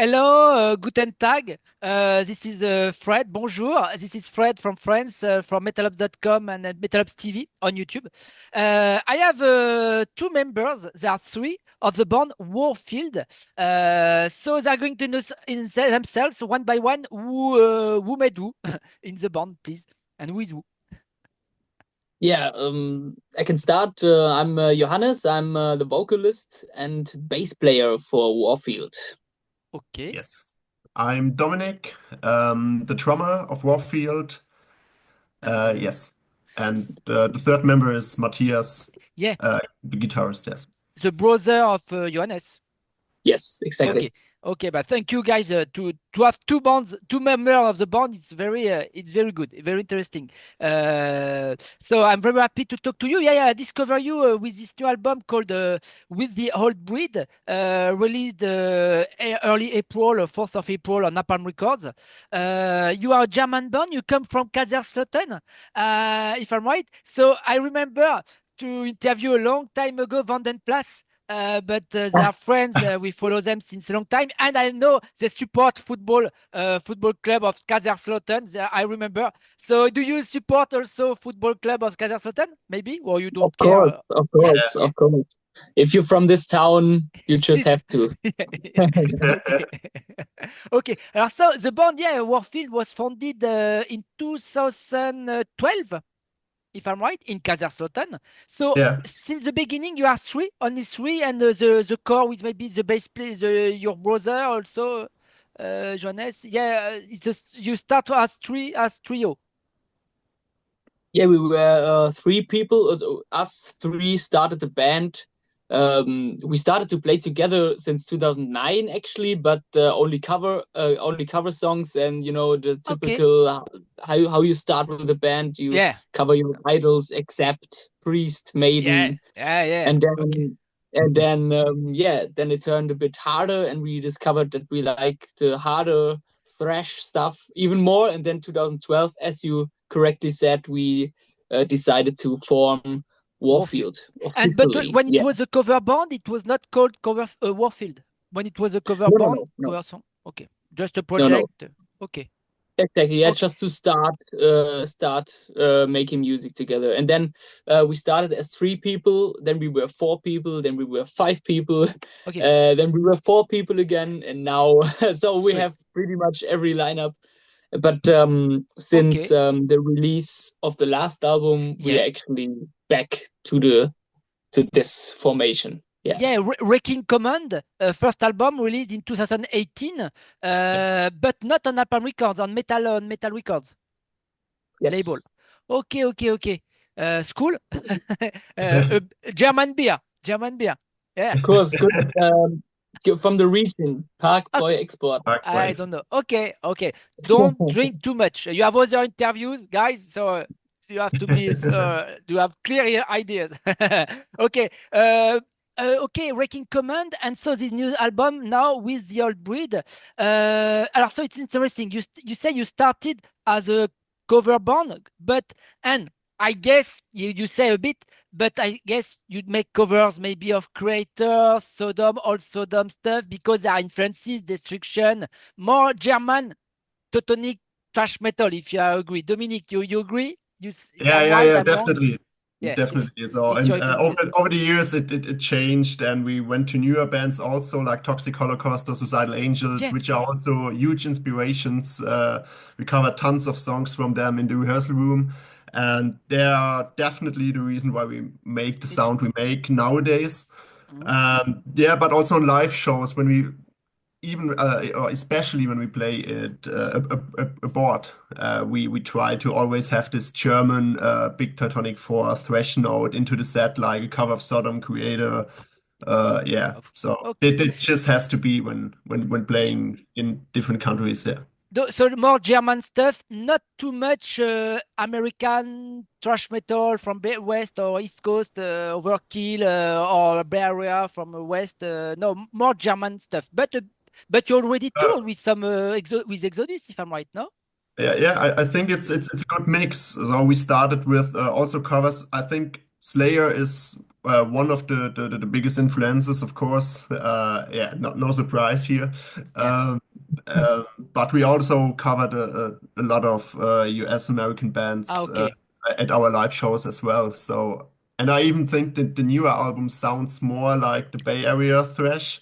Hello, guten Tag. This is Fred. Bonjour. This is Fred from France, from metal-GER and metal-GER TV on YouTube. I have two members. There are three of the band Warfield. So they're going to know in themselves one by one who made who in the band, please, and who is who. Yeah, I can start. I'm Johannes. I'm the vocalist and bass player for Warfield. Okay. Yes. I'm Dominik, the drummer of Warfield. Yes. And the third member is Matthias, Yeah, the guitarist, yes. the brother of Johannes. Yes, exactly. Okay, okay, but thank you guys to have two bands, two members of the band. It's very good, very interesting. So I'm very happy to talk to you. Yeah, I discover you with this new album called "With the Old Breed," released early April, 4th of April on Napalm Records. You are a German band. You come from Kaiserslautern, if I'm right. So I remember to interview a long time ago Vandenplas. But they are friends. We follow them since a long time, and I know they support football club of Kaiserslautern. I remember. So, do you support also football club of Kaiserslautern? Maybe, or you Of don't course, care? of Yeah, course, yeah. of course. If you're from this town, you just have This. to. Okay. Okay. So the band, yeah, Warfield was founded in 2012, if I'm right, in Kaiserslautern. So Yeah. since the beginning, you are three, only three, and the core with maybe the bass player, your brother also, Johannes. Yeah, you start as trio. Yeah, we were three people. So us three started the band. We started to play together since 2009, actually, but only cover songs, and the Okay. typical how you start with a band. You Yeah. cover your idols, except Priest, Yeah. Maiden, Yeah. Yeah. and Okay. then it turned a bit harder, and we discovered that we like the harder thrash stuff even more. And then 2012, as you correctly said, we decided to form Warfield. Warfield And but officially. when it Yeah. was a cover band, it was not called cover Warfield. When it was a cover No, no, band, no, no, cover song. Okay. Just a no, no. project. Okay. Exactly. Yeah, Okay. just to start making music together. And then we started as three people, then we were four people, then we were five people, Okay. then we were four people again, and now so we Three. have pretty much every lineup. But since Okay. the release of the last album, we Yeah. are actually back to this formation. Yeah. Yeah, Wrecking Command, first album released in 2018, Yeah. but not on Napalm Records, on Metal Records label. Yes. Okay, okay, okay. School, uh, German beer, German beer. Yeah, Of course, good. From the region, Park uh, Boy Export. I don't know. Okay, okay. Don't drink too much. You have other interviews, guys, so you have to be to have clear ideas. Okay. Okay, Wrecking Command, and so this new album now with the old breed. So it's interesting. You say you started as a cover band, but and I guess you say a bit, but I guess you'd make covers maybe of Kreator, Sodom, all Sodom stuff because there are influences, destruction, more German, Teutonic thrash metal. If you agree, Dominic, you agree? Yeah, I'm yeah, right. yeah, I'm wrong. definitely. Yeah, Definitely. So, it's your and influences. over the years, it changed, and we went to newer bands also, like Toxic Holocaust or Suicidal Angels, Yeah. which are also huge inspirations. We covered tons of songs from them in the rehearsal room, and they are definitely the reason why we make the It's, sound we make nowadays. Mhm. Yeah, but also on live shows when we even or especially when we play it abroad, we try to always have this German big Teutonic 4 thrash note into the set, like a cover of Sodom, Kreator. Yeah, so Okay. it just has to be when playing in different countries there. So more German stuff, not too much American thrash metal from West or East Coast, Overkill or Bay Area from West. No, more German stuff. But you already Uh, toured with some with Exodus, if I'm right, no? Yeah, yeah, I think it's a good mix. So we started with also covers. I think Slayer is one of the biggest influences, of course. Yeah, no surprise here. Yeah. But we also covered a lot of US American Ah, bands okay. at our live shows as well. So, and I even think that the newer album sounds more like the Bay Area thrash,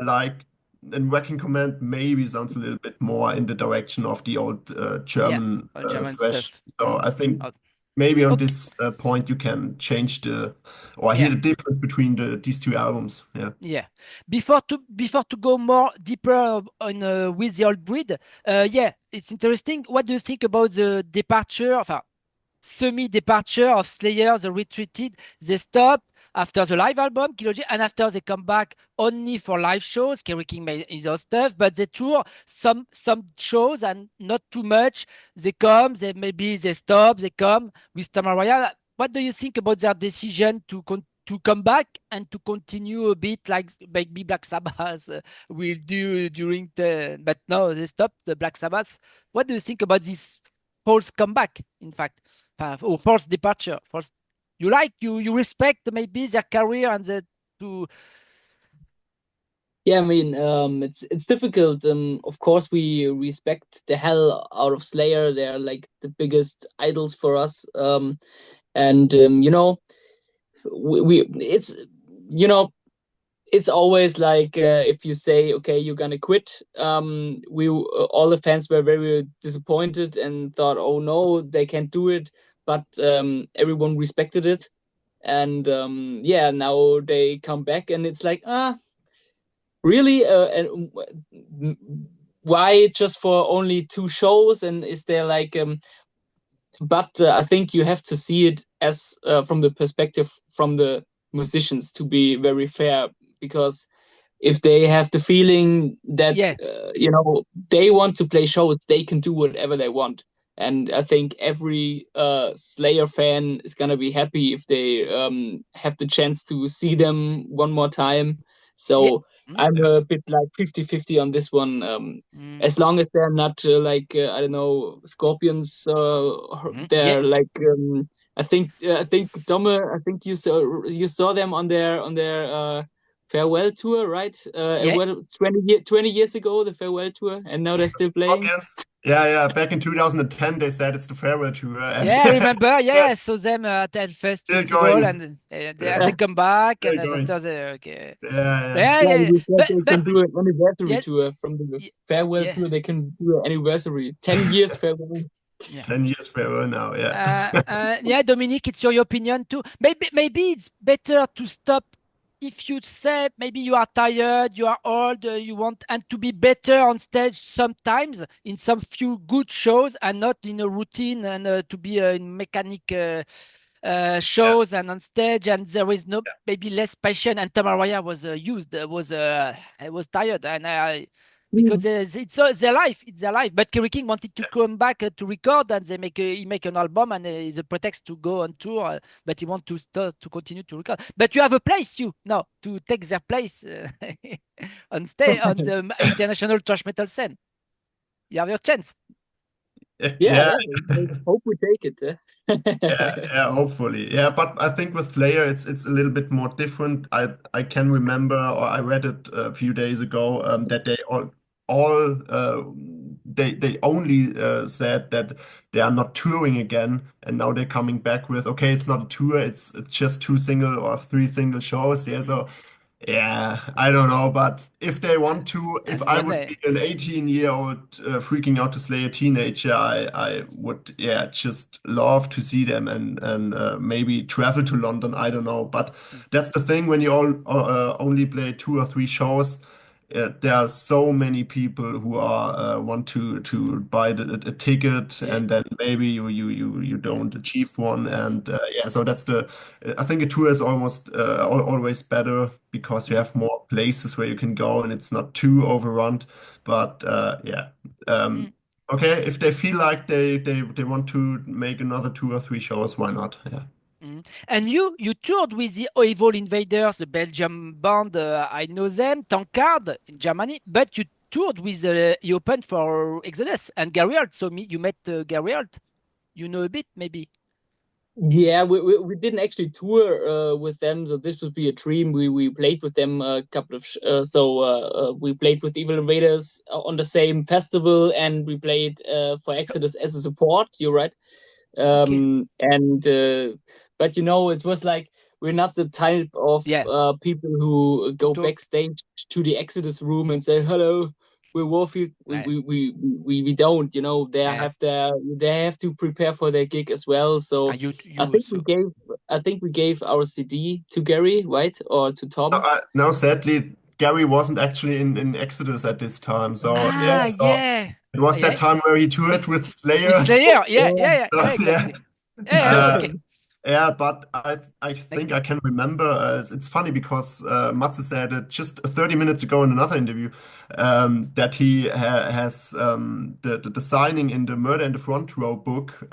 like. And Wrecking Command maybe sounds a little bit more in the direction of the old Yeah. German German thrash. stuff. So I think Oh, maybe on okay. this point you can change the or hear Yeah. the difference between these two albums. Yeah. Yeah. Before to go more deeper on with the old breed, yeah, it's interesting. What do you think about the departure, enfin, semi-departure of Slayer? They retreated, they stopped after the live album, Kilogy, and after they come back only for live shows. Kerry King made his own stuff, but they tour some shows and not too much. They come, they stop, they come with Tamaraya. What do you think about their decision to come back and to continue a bit like maybe Black Sabbath will do during but no, they stopped the Black Sabbath. What do you think about this false comeback, in fact, or false departure? False, you respect maybe their career and the to Yeah, I mean, it's difficult. Of course, we respect the hell out of Slayer. They're like the biggest idols for us. And we it's you know it's always like if you say okay you're gonna quit, we all the fans were very disappointed and thought oh no they can't do it, but everyone respected it, and yeah now they come back and it's like really and why just for only 2 shows, and is there like but I think you have to see it as from the perspective from the musicians to be very fair, because if they have the feeling that yeah they want to play shows, they can do whatever they want. And I think every Slayer fan is gonna be happy if they have the chance to see them one more time. yeah So mm, I'm Yeah. a bit like 50-50 on this one. mm, As long as they're not like I don't know Scorpions, they're yeah like I think Domme, I think you saw them on their farewell tour, right? yeah 20 years ago, the farewell tour, and now they're still playing. Scorpions. Yeah, yeah. Back in 2010, they said it's the farewell tour, and yeah I remember yeah, I saw them at Hellfest still festival going. and they Yeah, come back still and going. after they okay Yeah, yeah. yeah Yeah, yeah yeah. they said they But can do an anniversary yeah tour from the yeah farewell yeah tour. They can do an anniversary, 10 years farewell. yeah 10 years farewell now. Yeah. yeah, Dominic, it's your opinion too. Maybe it's better to stop if you say maybe you are tired, you are old, you want and to be better on stage sometimes in some few good shows and not in a routine and to be in mechanic Yeah. shows and on stage and there is no maybe less passion and Tamaraya was used was I was tired and I because it's their life. But Kerry King wanted to come back to record, and he make an album, and it's a pretext to go on tour. But he want to start to continue to record. But you have a place, you now to take their place on on the international thrash metal scene. You have your chance. Yeah, Yeah. yeah. I hope we take it. Yeah, yeah, hopefully. Yeah, but I think with Slayer it's a little bit more different. I can remember or I read it a few days ago that they all they only said that they are not touring again, and now they're coming back with okay, it's not a tour, it's just 2 single or 3 single shows. Yeah, so yeah, I don't know, but if they want to, if I When would be an 18-year-old freaking out to slay a teenager, I would, yeah, just love to see them and maybe travel to London. I don't know, but that's the thing when you all only play 2 or 3 shows. There are so many people who are want to buy a ticket, yeah, and then maybe you don't achieve one, and yeah, so that's the I think a tour is almost always better because you mm, have more places where you can go and it's not too overrun. But yeah, mm. okay, if they feel like they want to make another 2 or 3 shows, why not? Yeah. Mm. And you toured with the Evil Invaders, the Belgium band. I know them, Tankard in Germany, but you toured with you opened for Exodus and Gary Holt. So you met Gary Holt. You know a bit, maybe. Yeah, we didn't actually tour with them, so this would be a dream. We played with them a couple of we played with Evil Invaders on the same festival, and we played for Exodus as a support. You're right. Okay. And but it was like we're not the type of Yeah. people who To go talk. backstage to the Exodus room and say hello. We're Warfield. Right. We don't. Yeah. They have to prepare for their gig as well. So And you I you think we also. gave I think we gave our CD to Gary, right, or to Tom. No, sadly, Gary wasn't actually in Exodus at this time. So yeah, Ah, so yeah. it was that Yeah. time where he toured with With Slayer. Slayer. Yeah, Yeah. yeah, yeah, So, yeah, yeah. exactly. Yeah, yeah, Uh, okay. yeah, but I Like, think I can remember. It's funny because Matze said it just 30 minutes ago in another interview that he has the signing in the Murder in the Front Row book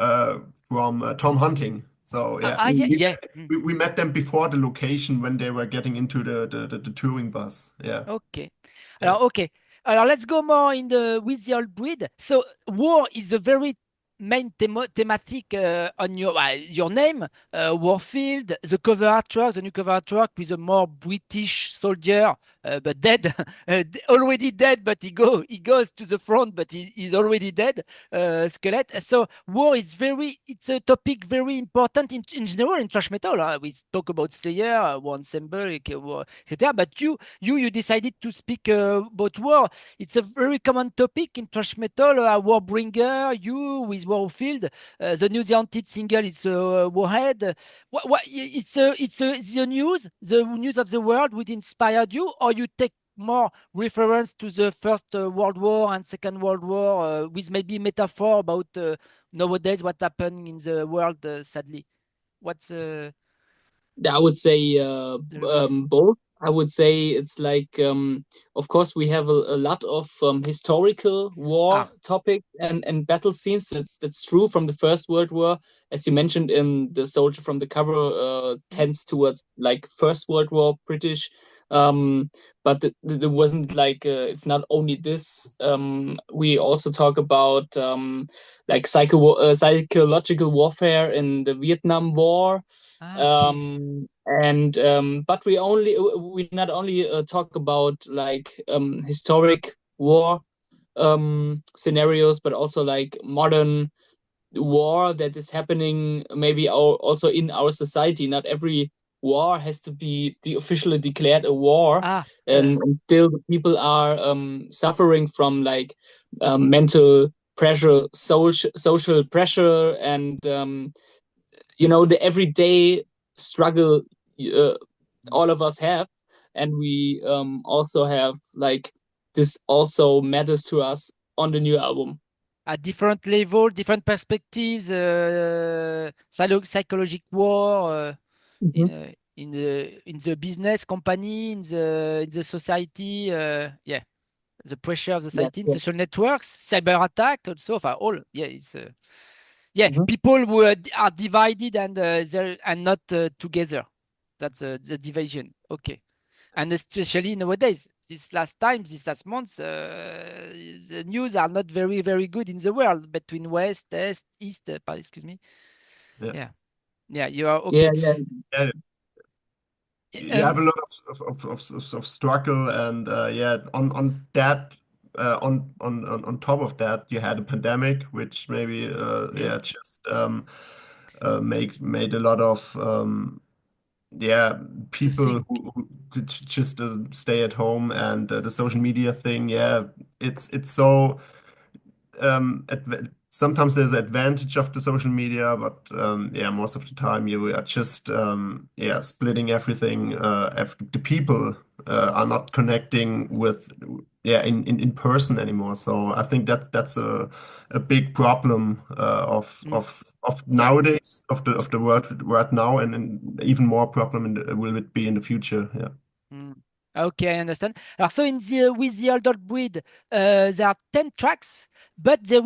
from Tom Hunting. So yeah, yeah, Mm. yeah. we met them before the location when they were getting into the touring bus. Yeah, Okay. yeah. Okay. Let's go more in the with the old breed. So war is a very main thematic on your name, Warfield, the cover artwork, the new cover artwork with a more British soldier, but dead, already dead, but he goes to the front, but he's already dead, skeleton. So war is it's a topic very important in general in thrash metal. We talk about Slayer, War Ensemble, etc. But you decided to speak about war. It's a very common topic in thrash metal. Warbringer, you with Warfield, the new The Haunted single is Warhead. It's the news of the world would inspired you, or you take more reference to the First World War and Second World War with maybe metaphor about nowadays what happened in the world, sadly. What's I would say the reverse? both. I would say it's like, of course, we have a lot of historical war Ah, topic and battle scenes. That's true from the First World War, as you mentioned in the soldier from the cover mm, tends towards like First World War British. But there wasn't like it's not only this. We also talk about like psychological warfare in the Vietnam War. okay. And but we not only talk about like historic war scenarios, but also like modern war that is happening maybe also in our society. Not every war has to be officially declared a war, Ah, and still the people are suffering from like mental pressure, social pressure, and the everyday struggle uh, all of us have, and we also have like this also matters to us on the new album. at different level, different perspectives, psychological war Mhm. in the business company, in the society. Yeah, the pressure of the Yes, society, in yes. social networks, cyber attack also. All yeah, it's yeah, Mhm. people who are divided and not together. That's the division. Okay, and especially nowadays, these last months, the news are not very good in the world between West, East. Excuse me. Yeah. Yeah, yeah, you are Yeah, okay. yeah. Yeah, you have Um, a lot of struggle, and yeah, on that, on top of that, you had a pandemic, which maybe mm, yeah, just made a lot of yeah, to people think. who just stay at home, and the social media thing. Yeah, it's so sometimes there's advantage of the social media, but yeah, most of the time you are just yeah, splitting everything. The people are not connecting with yeah, in person anymore. So I think that's a big problem Mm, of yeah. nowadays of the world right now, and even more problem will it be in the future. Yeah. Mm. Okay, I understand. So in with the Old Breed, there are 10 tracks, but there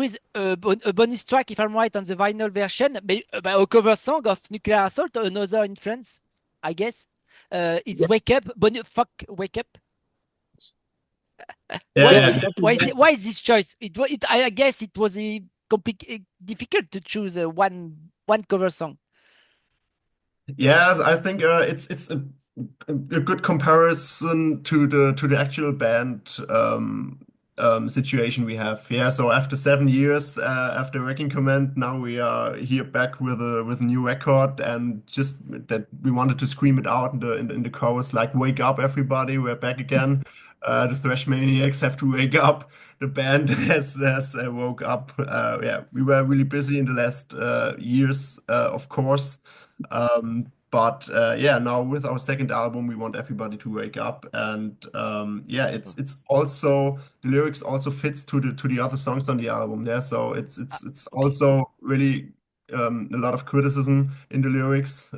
is a bonus track, if I'm right, on the vinyl version, a cover song of Nuclear Assault, another in France, I guess. It's Yes. Wake Up, Fuck Wake Up. Yeah, Yeah, yeah. exactly. Why is this choice? I guess it was difficult to choose one cover song. Yes, I think it's a good comparison to the actual band situation we have. Yeah, so after 7 years after Wrecking Command, now we are here back with a new record, and just that we wanted to scream it out in the chorus, like "Wake up, everybody! We're back again." The thrash maniacs have to wake up. The band has woke up. Yeah, we were really busy in the last years, of course. But yeah, now with our second album, we want everybody to wake up, and yeah, it's also the lyrics also fits to the other songs on the album. Yeah, so it's Okay. also really a lot of criticism in the lyrics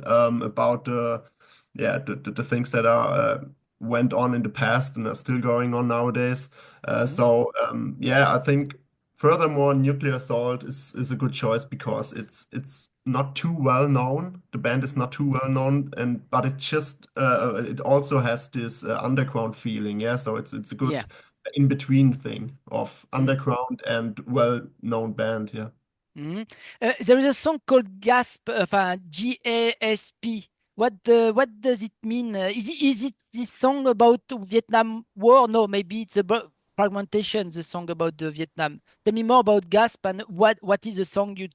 about the things that are went on in the past and are still going on nowadays. Mhm. So yeah, I think furthermore, Nuclear Assault is a good choice because it's not too well known. The band is not too well known, and but it just it also has this underground feeling. Yeah, so it's a Yeah. good in between thing of Mm. underground and well known band. Yeah. Mhm. There is a song called Gasp, GASP. What does it mean? Is it this song about Vietnam War? No, maybe it's about fragmentation. The song about the Vietnam. Tell me more about Gasp and what is the song you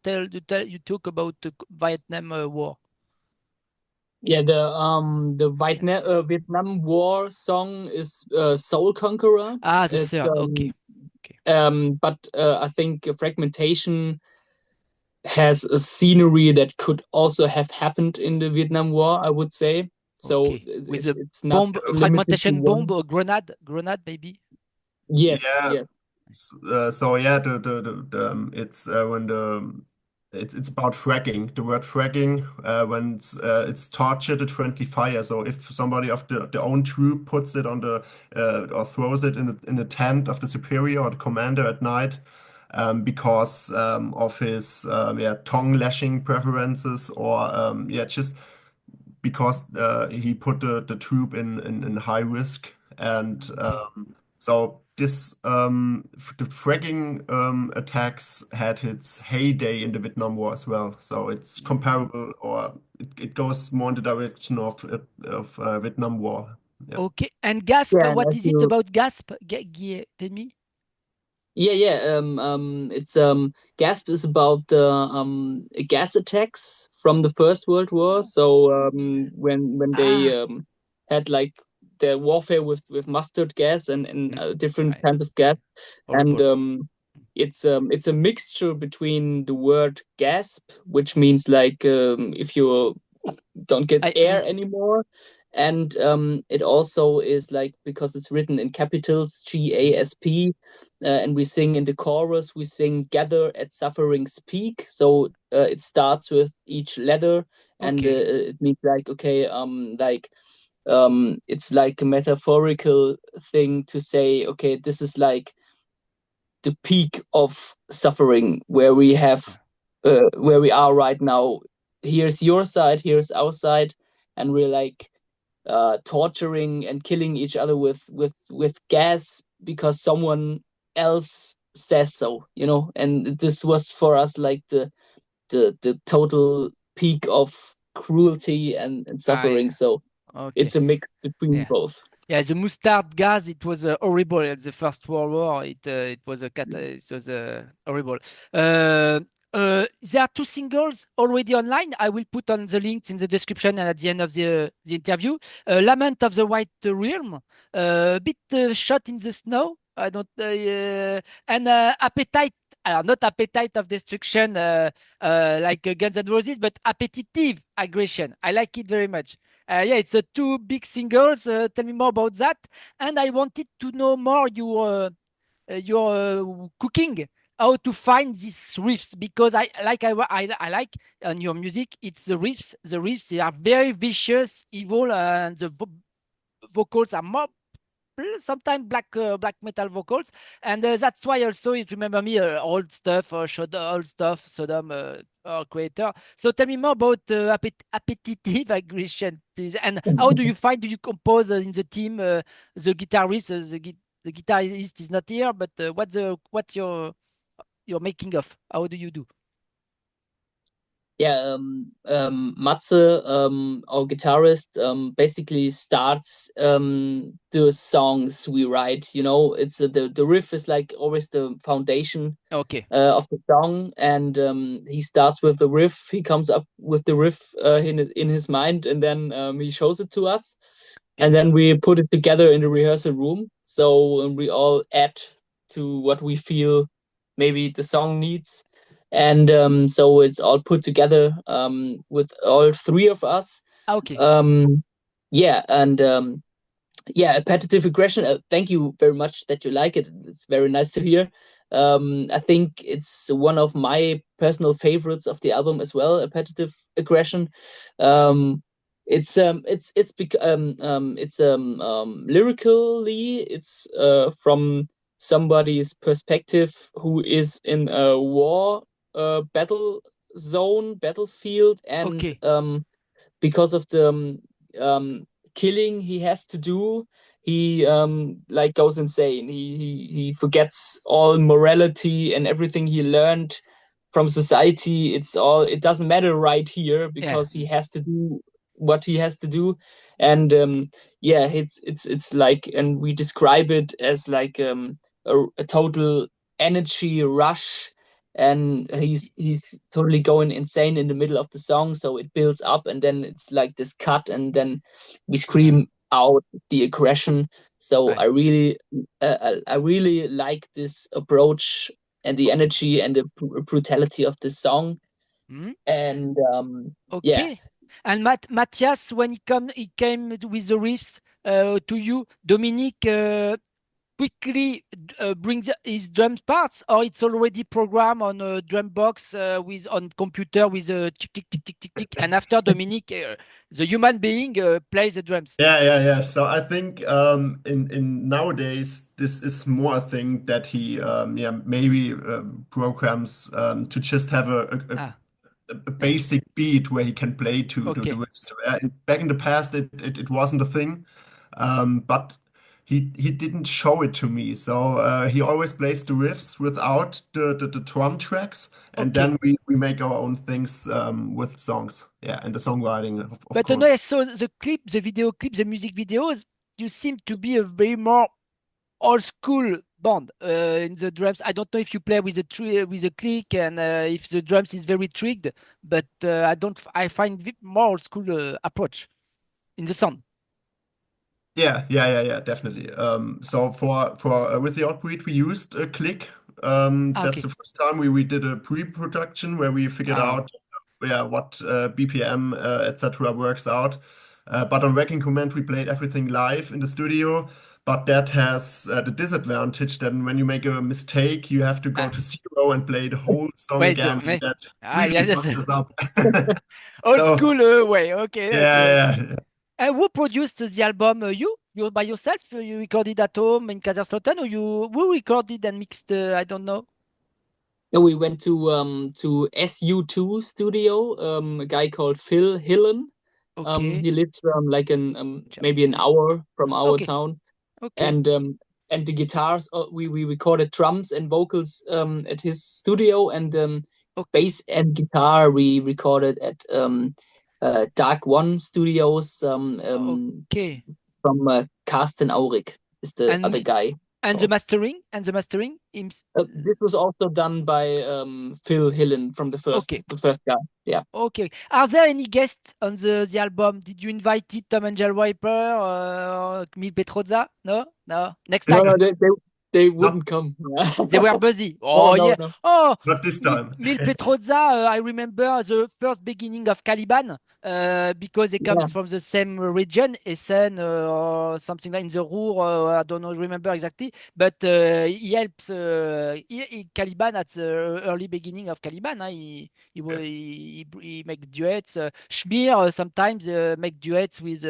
talk about the Vietnam War? Yeah, the Yes. Vietnam War song is Soul Conqueror. Ah, the It third. Okay. Okay. but I think Fragmentation has a scenery that could also have happened in the Vietnam War, I would say. So Okay. With a it's not bomb, limited to fragmentation bomb one. or grenade maybe. Yes, Yeah. yes. So yeah, it's when it's about fracking. The word fracking when it's targeted friendly fire. So if somebody of the own troop puts it on the or throws it in the tent of the superior or the commander at night, because of his yeah tongue lashing preferences, or yeah just because he put the troop in high risk. And Okay. so this the fracking attacks had its heyday in the Vietnam War as well. So it's Mhm. comparable, or it goes more in the direction of Vietnam War. Yeah. Okay. And Gasp, Yeah, and what as is it you about Gasp? Tell me. It's Gasp is about the gas attacks from the First World War. So when they Ah, had like their warfare with mustard gas and different right. kinds of gas, and Horrible. it's a mixture between the word gasp, which means like if you don't get air anymore. And it also is like, because it's written in capitals, GASP, and we sing in the chorus, we sing gather at suffering's peak. So it starts with each letter, and Okay. it means like, okay, it's like a metaphorical thing to say, okay, this is like the peak of suffering where we have where we are right now. Here's your side, here's our side, and we're like torturing and killing each other with gas because someone else says so, you know. And this was for us like the total peak of cruelty and suffering. I So okay. it's a mix between Yeah. both. Yeah, the mustard gas, it was horrible at the First World War. It was it was horrible. Uh, there are two singles already online. I will put on the links in the description and at the end of the interview. Lament of the White Realm, a bit shot in the snow. I don't and appetite. Not appetite of destruction like Guns N' Roses, but appetitive aggression. I like it very much. Yeah, it's two big singles. Tell me more about that. And I wanted to know more your cooking, how to find these riffs, because I like on your music. It's the riffs. The riffs, they are very vicious, evil, and the vocals are more sometimes black metal vocals, and that's why also it remember me old stuff or old stuff Sodom or Kreator. So tell me more about appetitive aggression, please. And how do you compose in the team the guitarist? The guitarist is not here, but what you're making of? How do you do? Yeah, Matze, our guitarist, basically starts the songs we write. You know, it's the riff is like always the foundation Okay. of the song, and he starts with the riff. He comes up with the riff in his mind, and then he shows it to us, Okay. and then we put it together in the rehearsal room. So we all add to what we feel maybe the song needs, and so it's all put together with all three of us. Okay. Um, yeah, and yeah, appetitive aggression. Thank you very much that you like it. It's very nice to hear. I think it's one of my personal favorites of the album as well. Appetitive aggression. Um, lyrically, it's from somebody's perspective who is in a war battle zone, battlefield, and Okay. because of the killing he has to do, he like goes insane. He forgets all morality and everything he learned from society. It doesn't matter right here Yeah. because he has to do what he has to do. And yeah, it's like, and we describe it as like a total energy rush, and he's totally going insane in the middle of the song, so it builds up and then it's like this cut, and then we scream out the aggression. So Right. I really like this approach and the Okay. energy and the brutality of this song. Hmm. And yeah. Okay. And Matthias, when he came with the riffs to you, Dominic quickly brings his drum parts, or it's already programmed on a drum box with on computer with a tick tick tick tick tick tick, and after Dominic, the human being, plays the drums. Yeah. So I think in nowadays this is more a thing that he maybe programs to just have Ah, a yeah. basic beat where he can play to Okay. do it. Back in the past, it wasn't a thing, but he didn't show it to me. So he always plays the riffs without the drum tracks, and Okay. then we make our own things with songs. Yeah, and the songwriting, of But no, I course. saw the clip, the video clip, the music videos. You seem to be a very more old school band in the drums. I don't know if you play with a with a click and if the drums is very trigged, but I don't. I find more old school approach in the sound. Yeah, definitely. So for with the Outbreed, we used a click. Ah, That's okay. the first time we did a pre-production where we figured Ah, out what BPM etc. works out. But on Wrecking Command, we played everything live in the studio. But that has the disadvantage that when you make a mistake, you have to go ah. to zero and play the whole song Wait, again, and that really yeah, that's fucked us up. old So school way. Okay, okay. yeah. And who produced the album? You by yourself? You recorded at home in Kaiserslautern, or who recorded and mixed? I don't know. No, we went to SU2 studio, a guy called Phil Hillen. Okay. He lives like maybe an Yeah. hour from our Okay. town, Okay. and the guitars, we recorded drums and vocals at his studio, and Okay. bass and guitar we recorded at Dark One Studios, Okay. from Carsten Auric is the And other guy. and called. the mastering. This was also done by Phil Hillen from Okay. the first guy. Yeah. Okay. Are there any guests on the album? Did you invite Tom and Jell Wiper or Mil Petrozza? No? No. Next No, time. no, they Not wouldn't come. They were busy. No, Oh no, yeah. no. Oh, not this time. Mil Petrozza. I remember the first beginning of Caliban because it Yeah. comes from the same region, Essen or something like in the Ruhr. I don't know, remember exactly, but he helps Caliban at the early beginning of Caliban. He makes duets. Schmier sometimes make duets with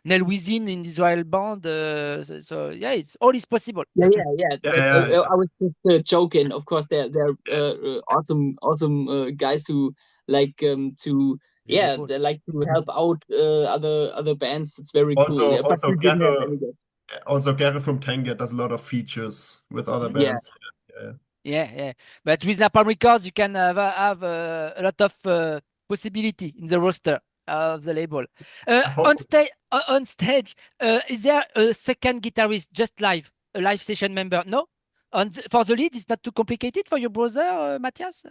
Nel Wizin in Israel band. Yeah, all is possible. Yeah. Yeah, But yeah. I was just joking. Of course, they're awesome guys who like Beautiful. they like to help out other bands. It's very cool. Also, Yeah, but also we didn't have Gere, any guests. also Gere from Tankard does a lot of features with other Hmm? Yeah. bands. Yeah. Yeah, yeah. But with Napalm Records, you can have a lot of possibility in the roster of the label. hope On stage, is there a second guitarist just live, a live session member? No? For the lead, it's not too complicated for your brother, Matthias?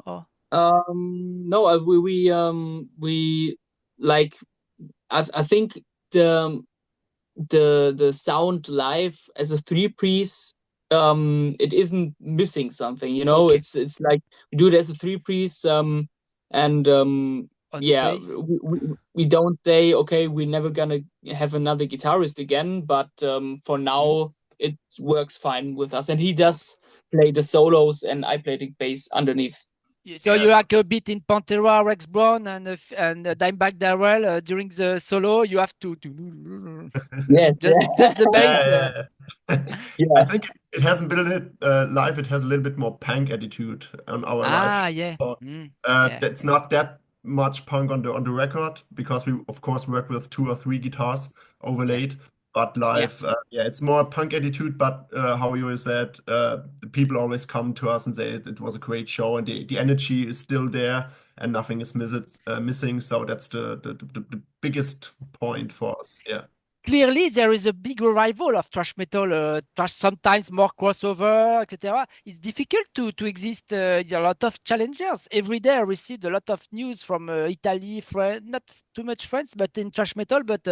Or... No, we like I think the sound live as a three-piece, it isn't missing something, you know. Okay. It's like we do it as a three-piece, and On yeah, bass? we don't say okay, we're never gonna have another guitarist again, but for now it works fine with us, and he does play the solos, and I play the bass underneath. So you yes. like a bit in Pantera, Rex Brown, and Dimebag Darrell during the solo. You have to Yes, just the bass. Yeah, I yeah, think it has a bit live. It has a little bit more punk attitude on our live show. Yeah. So, Yeah. that's not that much punk on the record because we of course work with 2 or 3 guitars Yeah. overlaid. But Yeah. live, yeah, it's more punk attitude. But how you said, the people always come to us and say it was a great show, and the energy is still there, and nothing is missing. So that's the biggest point for us. Yeah. Clearly, there is a big revival of thrash metal, thrash sometimes more crossover, etc. It's difficult to exist. There are a lot of challengers. Every day I received a lot of news from Italy, France, not too much France, but in thrash metal, but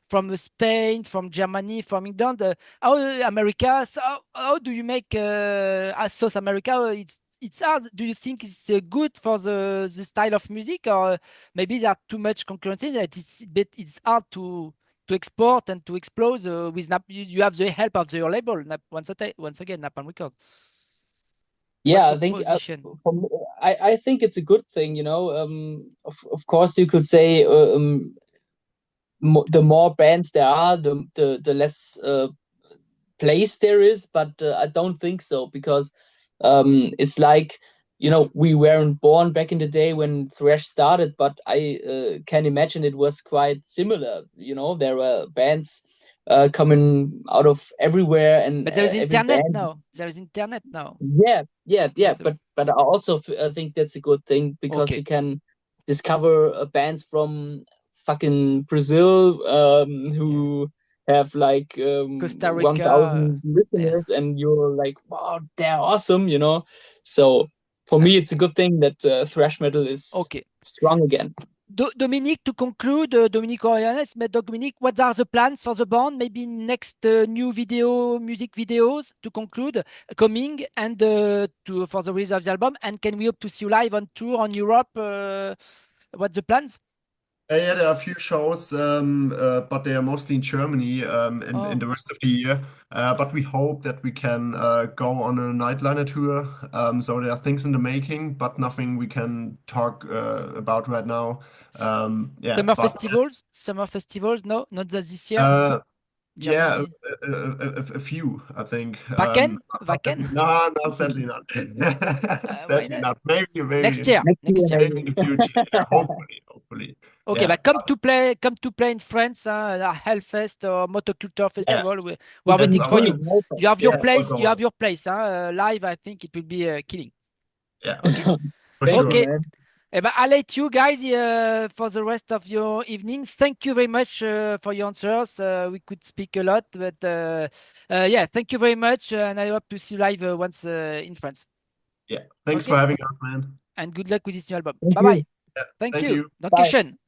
from Spain, from Germany, from England. How America? So how do you make as South America? It's hard. Do you think it's good for the style of music, or maybe there are too much concurrence? It's hard to export and to explode with you have the help of your label once again Napalm Records. What's yeah. your I think position? I think it's a good thing, you know. Of course, you could say the more bands there are, the less place there is, but I don't think so, because it's like, you know, we weren't born back in the day when thrash started, but I can imagine it was quite similar. You know, there were bands coming out of everywhere, and But there is every internet band. now. There is internet now. Yeah. So, But I also think that's a good thing, because okay. you can discover bands from fucking Brazil, Yeah. who have like Costa Rica. 1,000 Yeah. listeners, and you're like, wow, they're awesome, you know. So for Uh, me, it's a good thing that thrash metal is okay. strong again. Dominic, to conclude, Dominic or Johannes, but Dominic, what are the plans for the band? Maybe next new music videos to conclude, coming, and for the release of the album. And can we hope to see you live on tour on Europe? What's the plans? Yeah, there are a few shows, but they are mostly in Germany, in Oh, the rest of the year. But we hope that we can go on a nightliner tour. So there are things in the making, but nothing we can talk about right now. s- Yeah, but summer festivals. No, not this year. uh, yeah, Germany. a few, I think. Wacken? No, no, sadly not. Why Sadly not? not. Maybe, Next maybe, year. Next year, Next year. maybe maybe. in the future. Yeah, hopefully, hopefully. Okay, Yeah, but come to play in France, Hellfest or Motoculture yeah, Festival. We are that's waiting for our, you. Definitely, Hellfest, You have your yeah. that's our place. You have goal. your place. Live, I think it will be killing. Yeah, Okay. for Thank you, sure. Okay. man. But I'll let you guys for the rest of your evening. Thank you very much for your answers. We could speak a lot, but yeah, thank you very much. And I hope to see you live once in France. Yeah. Thanks for Okay. having us, man. And good luck with this new album. Thank Bye bye. you. Yeah. Thank Thank you. you. Bye. Dankeschön.